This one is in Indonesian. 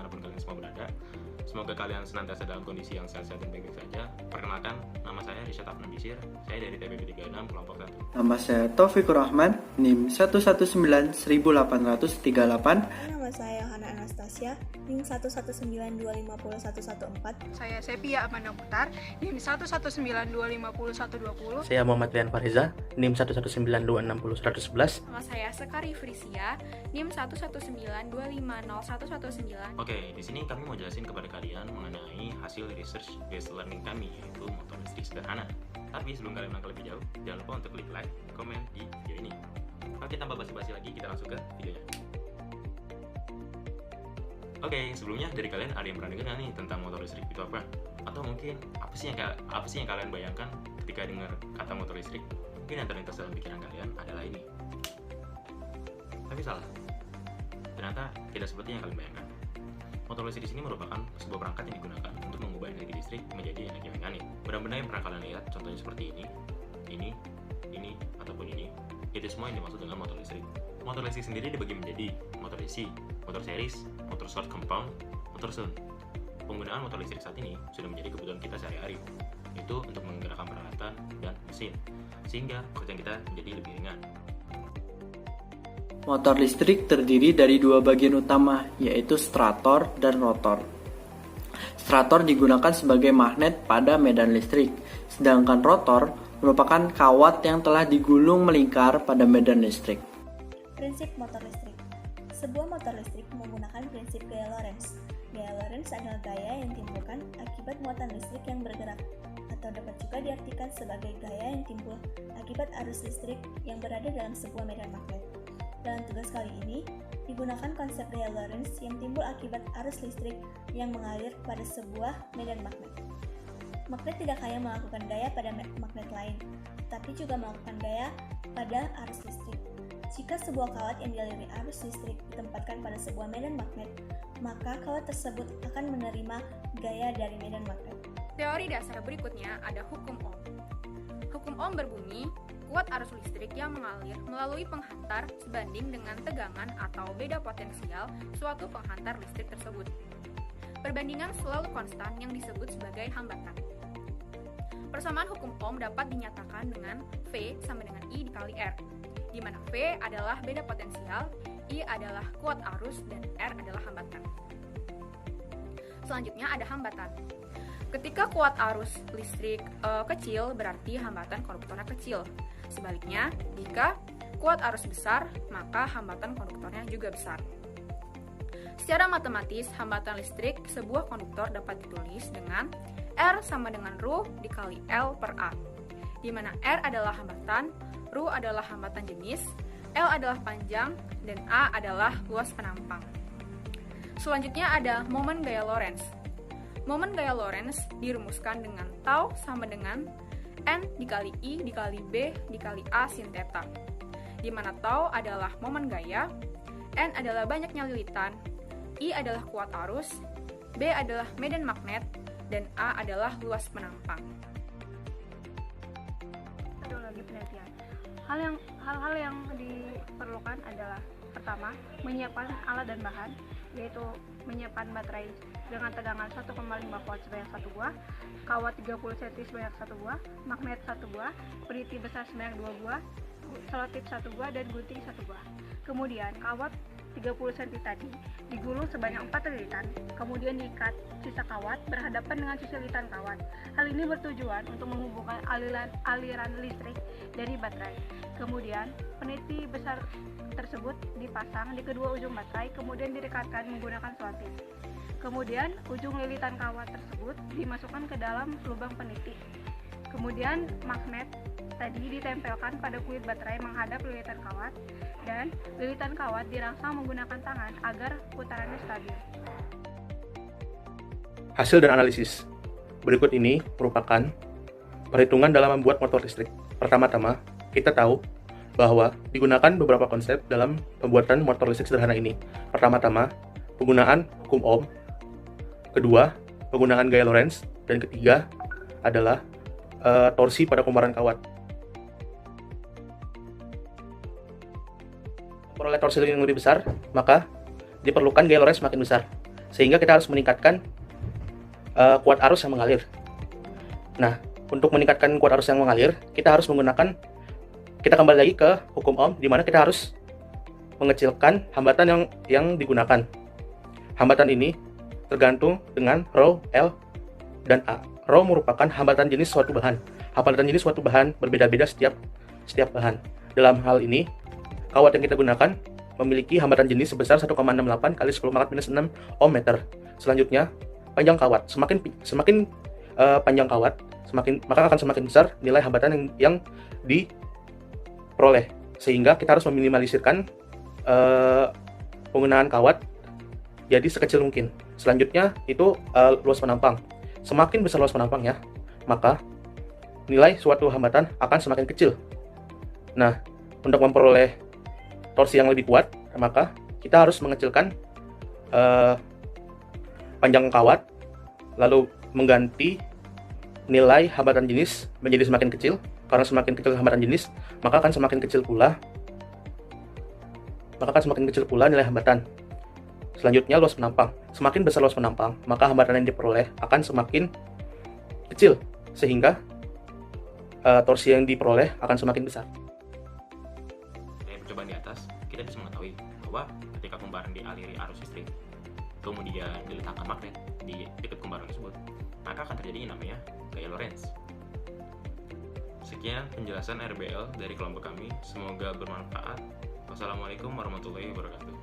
dimanapun kalian semua berada. Semoga kalian senantiasa dalam kondisi yang sehat-sehat dan baik-baik saja. Perkenalkan, nama saya Rishad Afnan Bisir. Saya dari TPB 36 kelompok 1. Nama saya Taufikur Rahman, NIM 1191838. Nama saya Yohana Anastasia, NIM 119250114. Saya Sepia Amanda Mukhtar, NIM 119250120. Saya Muhammad Rian Fariza, NIM 119260111. Nama saya Sekari Frisia, NIM 119250119. Oke, di sini kami mau jelasin kepada kalian mengenai hasil research based learning kami, yaitu motor listrik sederhana. Tapi sebelum kalian menangkap lebih jauh, jangan lupa untuk klik like, komen di video ini. Oke, tanpa basi-basi lagi, kita langsung ke videonya. Oke, sebelumnya dari kalian ada yang pernah dengar nih tentang motor listrik itu apa? Atau mungkin apa sih yang kalian bayangkan ketika dengar kata motor listrik? Mungkin yang terlintas dalam pikiran kalian adalah ini. Tapi salah. Ternyata tidak seperti yang kalian bayangkan. Motor listrik di sini merupakan sebuah perangkat yang digunakan untuk mengubah energi listrik menjadi energi mekanik. Benda-benda yang pernah kalian lihat, contohnya seperti ini, ataupun ini, itu semua yang dimaksud dengan motor listrik. Motor listrik sendiri dibagi menjadi motor DC, motor series, motor short compound, motor shunt. Penggunaan motor listrik saat ini sudah menjadi kebutuhan kita sehari-hari, yaitu untuk menggerakkan peralatan dan mesin, sehingga pekerjaan kita menjadi lebih ringan. Motor listrik terdiri dari dua bagian utama, yaitu stator dan rotor. Stator digunakan sebagai magnet pada medan listrik, sedangkan rotor merupakan kawat yang telah digulung melingkar pada medan listrik. Prinsip motor listrik. Sebuah motor listrik menggunakan prinsip gaya Lorentz. Gaya Lorentz adalah gaya yang timbulkan akibat muatan listrik yang bergerak, atau dapat juga diartikan sebagai gaya yang timbul akibat arus listrik yang berada dalam sebuah medan magnet. Dalam tugas kali ini, digunakan konsep gaya Lorentz yang timbul akibat arus listrik yang mengalir pada sebuah medan magnet. Magnet tidak hanya melakukan gaya pada magnet lain, tapi juga melakukan gaya pada arus listrik. Jika sebuah kawat yang dialiri arus listrik ditempatkan pada sebuah medan magnet, maka kawat tersebut akan menerima gaya dari medan magnet. Teori dasar berikutnya ada hukum Ohm. Hukum Ohm berbunyi, kuat arus listrik yang mengalir melalui penghantar sebanding dengan tegangan atau beda potensial suatu penghantar listrik tersebut. Perbandingan selalu konstan yang disebut sebagai hambatan. Persamaan hukum Ohm dapat dinyatakan dengan V sama dengan I dikali R, di mana V adalah beda potensial, I adalah kuat arus, dan R adalah hambatan. Selanjutnya ada hambatan. Ketika kuat arus listrik kecil, berarti hambatan konduktornya kecil. Sebaliknya, jika kuat arus besar, maka hambatan konduktornya juga besar. Secara matematis, hambatan listrik sebuah konduktor dapat ditulis dengan R sama dengan ρ dikali L per A, di mana R adalah hambatan, ρ adalah hambatan jenis, L adalah panjang, dan A adalah luas penampang. Selanjutnya ada momen gaya Lorentz. Momen gaya Lorentz dirumuskan dengan tau sama dengan N dikali I dikali B dikali A sin theta, di mana tau adalah momen gaya, N adalah banyaknya lilitan, I adalah kuat arus, B adalah medan magnet, dan A adalah luas penampang. Metodologi penelitian. Hal-hal yang diperlukan adalah pertama, menyiapkan alat dan bahan, yaitu menyiapkan baterai dengan tegangan 1,5 volt sebanyak 1 buah, kawat 30 cm sebanyak 1 buah, magnet 1 buah, peniti besar sebanyak 2 buah, selotip 1 buah, dan gunting 1 buah. Kemudian kawat 30 cm tadi digulung sebanyak 4 lilitan, kemudian diikat sisa kawat berhadapan dengan sisa lilitan kawat. Hal ini bertujuan untuk menghubungkan aliran listrik dari baterai. Kemudian peniti besar tersebut dipasang di kedua ujung baterai, kemudian direkatkan menggunakan selotip. Kemudian ujung lilitan kawat tersebut dimasukkan ke dalam lubang peniti. Kemudian magnet tadi ditempelkan pada kulit baterai menghadap lilitan kawat, dan lilitan kawat dirangsang menggunakan tangan agar putarannya stabil. Hasil dan analisis. Berikut ini merupakan perhitungan dalam membuat motor listrik. Pertama-tama, kita tahu bahwa digunakan beberapa konsep dalam pembuatan motor listrik sederhana ini. Pertama-tama, penggunaan hukum Ohm. Kedua, penggunaan gaya Lorentz. Dan ketiga adalah torsi pada kumparan kawat. Memperoleh torsi yang lebih besar, maka diperlukan gaya Lorentz makin besar. sehingga kita harus meningkatkan kuat arus yang mengalir. Nah, untuk meningkatkan kuat arus yang mengalir, kita kembali lagi ke hukum Ohm, di mana kita harus mengecilkan hambatan yang digunakan. Hambatan ini tergantung dengan Rho, L, dan A. Rho merupakan hambatan jenis suatu bahan. Hambatan jenis suatu bahan berbeda-beda setiap bahan. Dalam hal ini, kawat yang kita gunakan memiliki hambatan jenis sebesar 1,68 kali 10⁻⁻⁶ ohm meter. Selanjutnya, panjang kawat. Semakin panjang kawat, maka akan semakin besar nilai hambatan yang diperoleh. Sehingga kita harus meminimalisirkan penggunaan kawat jadi sekecil mungkin. Selanjutnya itu luas penampang. Semakin besar luas penampangnya, maka nilai suatu hambatan akan semakin kecil. Nah, untuk memperoleh torsi yang lebih kuat, maka kita harus mengecilkan panjang kawat, lalu mengganti nilai hambatan jenis menjadi semakin kecil. Karena semakin kecil hambatan jenis, maka akan semakin kecil pula nilai hambatan. Selanjutnya, luas penampang. Semakin besar luas penampang, maka hambatan yang diperoleh akan semakin kecil, sehingga torsi yang diperoleh akan semakin besar. Dari percobaan di atas, kita bisa mengetahui bahwa ketika kumparan dialiri arus listrik, kemudian diletakkan magnet di dekat kumparan tersebut, maka akan terjadi yang namanya gaya Lorentz. Sekian penjelasan RBL dari kelompok kami, semoga bermanfaat. Wassalamualaikum warahmatullahi wabarakatuh.